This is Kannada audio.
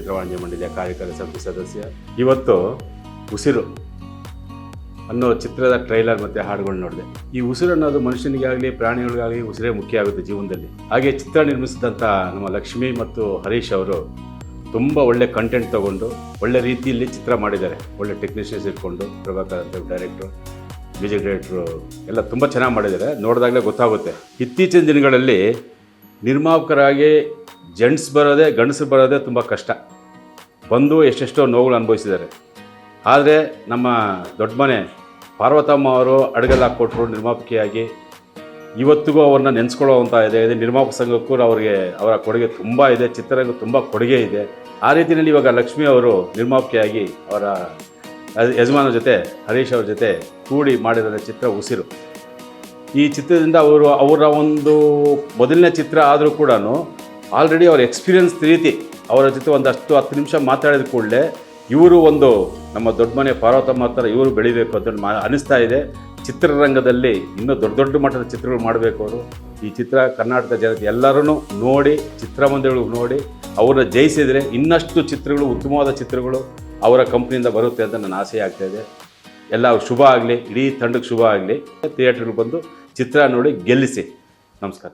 ಚಿತ್ರವಾಣಿಜ್ಯ ಮಂಡಳಿಯ ಕಾರ್ಯಕಾರಿ ಸಮಿತಿ ಸದಸ್ಯ. ಇವತ್ತು ಉಸಿರು ಅನ್ನೋ ಚಿತ್ರದ ಟ್ರೈಲರ್ ಮತ್ತು ಹಾಡುಗಳು ನೋಡಿದೆ. ಈ ಉಸಿರು ಅನ್ನೋದು ಮನುಷ್ಯನಿಗಾಗಲಿ ಪ್ರಾಣಿಗಳಿಗಾಗಲಿ ಉಸಿರೇ ಮುಖ್ಯ ಆಗುತ್ತೆ ಜೀವನದಲ್ಲಿ. ಹಾಗೆ ಚಿತ್ರ ನಿರ್ಮಿಸಿದಂಥ ನಮ್ಮ ಲಕ್ಷ್ಮಿ ಮತ್ತು ಹರೀಶ್ ಅವರು ತುಂಬ ಒಳ್ಳೆ ಕಂಟೆಂಟ್ ತೊಗೊಂಡು ಒಳ್ಳೆ ರೀತಿಯಲ್ಲಿ ಚಿತ್ರ ಮಾಡಿದ್ದಾರೆ. ಒಳ್ಳೆ ಟೆಕ್ನಿಷಿಯನ್ಸ್ ಇಟ್ಕೊಂಡು ಪ್ರಭಾಕರ್ ಅಂತ ಡೈರೆಕ್ಟ್ರು, ಮ್ಯೂಸಿಕ್ ಡೈರೆಕ್ಟ್ರು ಎಲ್ಲ ತುಂಬ ಚೆನ್ನಾಗಿ ಮಾಡಿದ್ದಾರೆ. ನೋಡಿದಾಗಲೇ ಗೊತ್ತಾಗುತ್ತೆ. ಇತ್ತೀಚಿನ ದಿನಗಳಲ್ಲಿ ನಿರ್ಮಾಪಕರಾಗಿ ಜೆಂಟ್ಸ್ ಬರೋದೇ ಗಂಡಸರು ಬರೋದೇ ತುಂಬ ಕಷ್ಟ. ಬಂದು ಎಷ್ಟೆಷ್ಟೋ ನೋವುಗಳು ಅನುಭವಿಸಿದ್ದಾರೆ. ಆದರೆ ನಮ್ಮ ದೊಡ್ಡ ಮನೆ ಪಾರ್ವತಮ್ಮ ಅವರು ಅಡುಗೆಲ್ಲ ಕೊಟ್ಟರು ನಿರ್ಮಾಪಕಿಯಾಗಿ. ಇವತ್ತಿಗೂ ಅವ್ರನ್ನ ನೆನೆಸ್ಕೊಳ್ಳೋವಂಥ ಇದೆ. ನಿರ್ಮಾಪಕ ಸಂಘಕ್ಕೂ ಅವರ ಕೊಡುಗೆ ತುಂಬ ಇದೆ. ಚಿತ್ರರಂಗ ತುಂಬ ಕೊಡುಗೆ ಇದೆ. ಆ ರೀತಿಯಲ್ಲಿ ಇವಾಗ ಲಕ್ಷ್ಮಿ ಅವರು ನಿರ್ಮಾಪಕಿಯಾಗಿ ಅವರ ಯಜಮಾನರ ಜೊತೆ ಹರೀಶ್ ಅವ್ರ ಜೊತೆ ಕೂಡಿ ಮಾಡಿರೋ ಚಿತ್ರ ಉಸಿರು. ಈ ಚಿತ್ರದಿಂದ ಅವರ ಒಂದು ಮೊದಲನೇ ಚಿತ್ರ ಆದರೂ ಕೂಡ ಆಲ್ರೆಡಿ ಅವ್ರ ಎಕ್ಸ್ಪೀರಿಯನ್ಸ್ ರೀತಿ ಅವರ ಜೊತೆ ಒಂದಷ್ಟು 10 ನಿಮಿಷ ಮಾತಾಡಿದ ಕೂಡಲೇ ಇವರು ಒಂದು ನಮ್ಮ ದೊಡ್ಡ ಮನೆ ಪಾರ್ವತಮ್ಮ ಹತ್ರ ಇವರು ಬೆಳಿಬೇಕು ಅಂತ ಅನಿಸ್ತಾ ಇದೆ. ಚಿತ್ರರಂಗದಲ್ಲಿ ಇನ್ನೂ ದೊಡ್ಡ ದೊಡ್ಡ ಮಟ್ಟದ ಚಿತ್ರಗಳು ಮಾಡಬೇಕು ಅವರು. ಈ ಚಿತ್ರ ಕರ್ನಾಟಕ ಜನತೆ ಎಲ್ಲರೂ ನೋಡಿ, ಚಿತ್ರಮಂದಿರಗಳು ನೋಡಿ ಅವರನ್ನ ಜಯಿಸಿದರೆ ಇನ್ನಷ್ಟು ಚಿತ್ರಗಳು, ಉತ್ತಮವಾದ ಚಿತ್ರಗಳು ಅವರ ಕಂಪ್ನಿಯಿಂದ ಬರುತ್ತೆ ಅಂತ ನನ್ನ ಆಸೆ ಆಗ್ತಾಯಿದೆ. ಎಲ್ಲ ಶುಭ ಆಗಲಿ, ಇಡೀ ತಂಡಕ್ಕೆ ಶುಭ ಆಗಲಿ. ಥಿಯೇಟ್ರಿಗೆ ಬಂದು ಚಿತ್ರ ನೋಡಿ ಗೆಲ್ಲಿಸಿ. ನಮಸ್ಕಾರ.